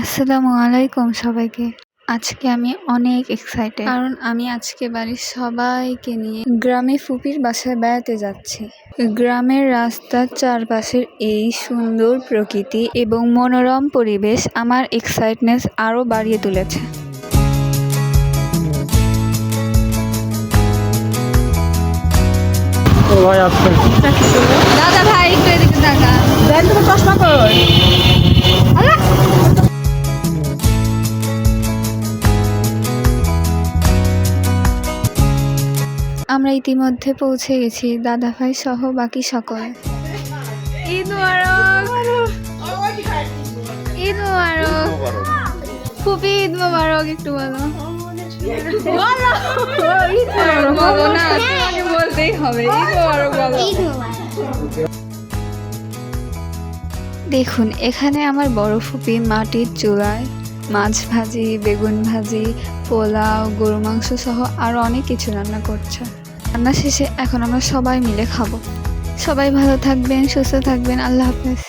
আসসালামু আলাইকুম সবাইকে। আজকে আমি অনেক এক্সাইটেড, কারণ আমি আজকে বাড়ির সবাইকে নিয়ে গ্রামে ফুপির বাসায় বেড়াতে যাচ্ছি। গ্রামের রাস্তার চারপাশের এই সুন্দর প্রকৃতি এবং মনোরম পরিবেশ আমার এক্সাইটনেস আরও বাড়িয়ে তুলেছে। দাদা ভাই একটু এদিকে দেখা দেন, তুমি চশমা কর। আমরা ইতিমধ্যে পৌঁছে গেছি, দাদা ভাই সহ বাকি সকলে। ঈদ মোবারক, ঈদ মোবারক ফুপি, ঈদ মোবারক। একটু বলো, ঈদ মোবারক বলো না, তোমাকে বলতেই হবে ঈদ মোবারক বলো। দেখুন, এখানে আমার বড় ফুপি মাটির চুলায় মাছ ভাজি, বেগুন ভাজি, পোলাও, গরু মাংস সহ আরও অনেক কিছু রান্না করছে। রান্না শেষে এখন আমরা সবাই মিলে খাবো। সবাই ভালো থাকবেন, সুস্থ থাকবেন। আল্লাহ হাফেজ।